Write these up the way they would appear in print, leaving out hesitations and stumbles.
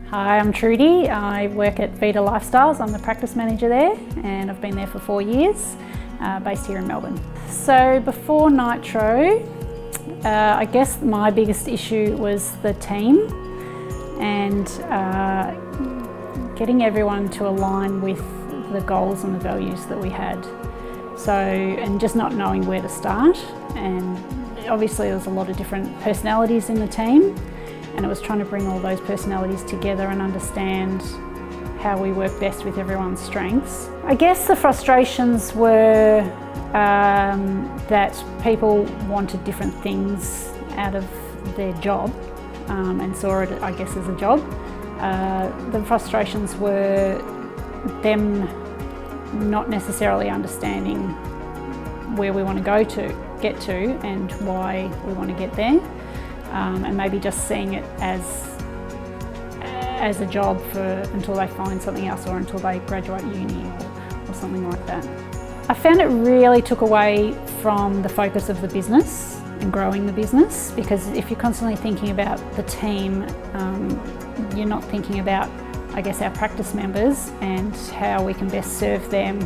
Hi, I'm Trudi. I work at Pedder Lifestyles. I'm the practice manager there and I've been there for 4 years, based here in Melbourne. So before Nitro, I guess my biggest issue was the team and getting everyone to align with the goals and the values that we had. So, and just not knowing where to start. And obviously there's a lot of different personalities in the team, and it was trying to bring all those personalities together and understand how we work best with everyone's strengths. I guess the frustrations were that people wanted different things out of their job and saw it, I guess, as a job. The frustrations were them not necessarily understanding where we want to get to and why we want to get there. And maybe just seeing it as a job until they find something else or until they graduate uni or something like that. I found it really took away from the focus of the business and growing the business, because if you're constantly thinking about the team, you're not thinking about, I guess, our practice members and how we can best serve them,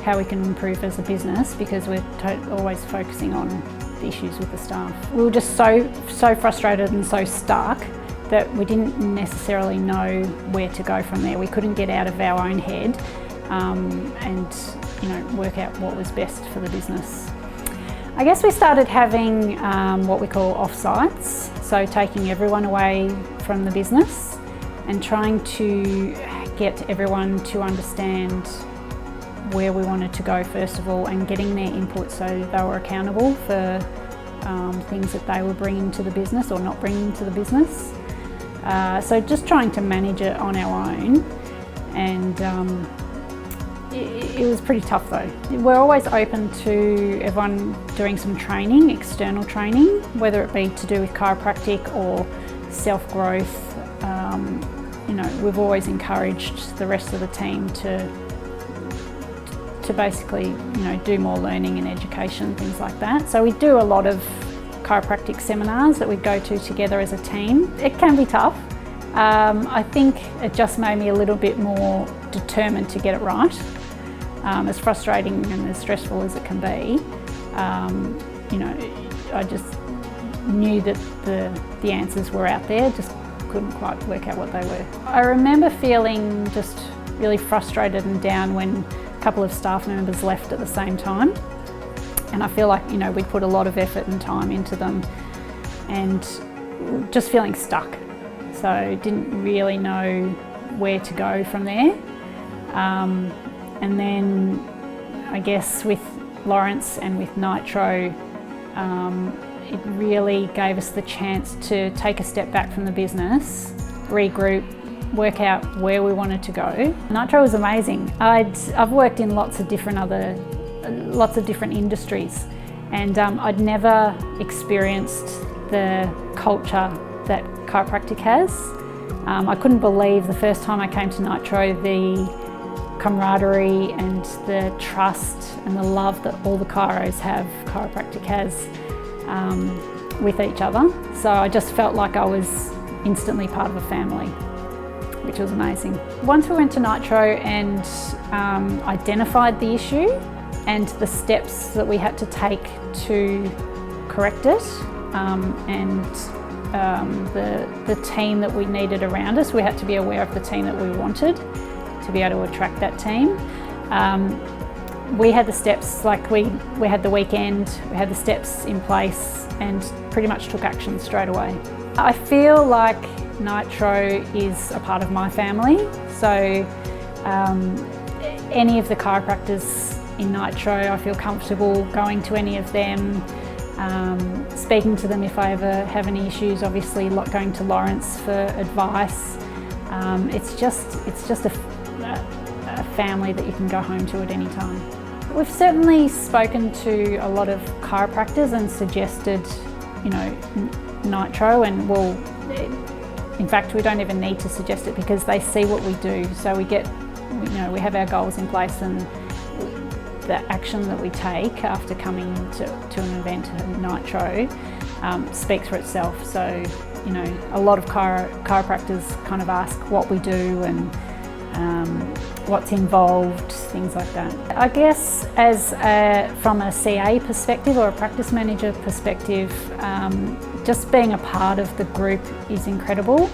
how we can improve as a business, because we're always focusing on the issues with the staff. We were just so frustrated and so stuck that we didn't necessarily know where to go from there. We couldn't get out of our own head and work out what was best for the business. I guess we started having what we call off-sites, so taking everyone away from the business and trying to get everyone to understand where we wanted to go first of all, and getting their input so they were accountable for things that they were bringing to the business or not bringing to the business. So just trying to manage it on our own, and it was pretty tough though. We're always open to everyone doing some training, external training, whether it be to do with chiropractic or self-growth. We've always encouraged the rest of the team to basically, do more learning and education, things like that. So we do a lot of chiropractic seminars that we go to together as a team. It can be tough. I think it just made me a little bit more determined to get it right. As frustrating and as stressful as it can be, I just knew that the answers were out there, just couldn't quite work out what they were. I remember feeling just really frustrated and down when a couple of staff members left at the same time, and I feel like we'd put a lot of effort and time into them, and just feeling stuck, so didn't really know where to go from there. And then I guess with Lawrence and with Nitro, it really gave us the chance to take a step back from the business, regroup, work out where we wanted to go. Nitro was amazing. I've worked in lots of different industries, and I'd never experienced the culture that chiropractic has. I couldn't believe the first time I came to Nitro, the camaraderie and the trust and the love that all the chiropractic has with each other. So I just felt like I was instantly part of a family, which was amazing. Once we went to Nitro and identified the issue and the steps that we had to take to correct it, and the team that we needed around us, we had to be aware of the team that we wanted to be able to attract that team. We had the steps, like we had the weekend, we had the steps in place and pretty much took action straight away. I feel like Nitro is a part of my family, so any of the chiropractors in Nitro, I feel comfortable going to any of them, speaking to them if I ever have any issues, obviously going to Lawrence for advice. It's just a family that you can go home to at any time. We've certainly spoken to a lot of chiropractors and suggested, Nitro, and in fact, we don't even need to suggest it because they see what we do. So we have our goals in place, and the action that we take after coming to an event at Nitro speaks for itself. So you know, a lot of chiropractors kind of ask what we do and what's involved, things like that. I guess from a CA perspective or a practice manager perspective, just being a part of the group is incredible,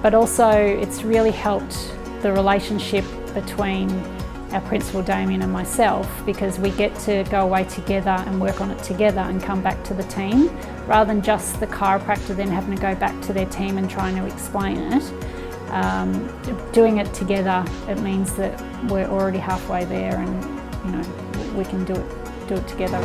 but also it's really helped the relationship between our principal Damien and myself, because we get to go away together and work on it together and come back to the team, rather than just the chiropractor then having to go back to their team and trying to explain it. Doing it together, it means that we're already halfway there, and you know, we can do it together.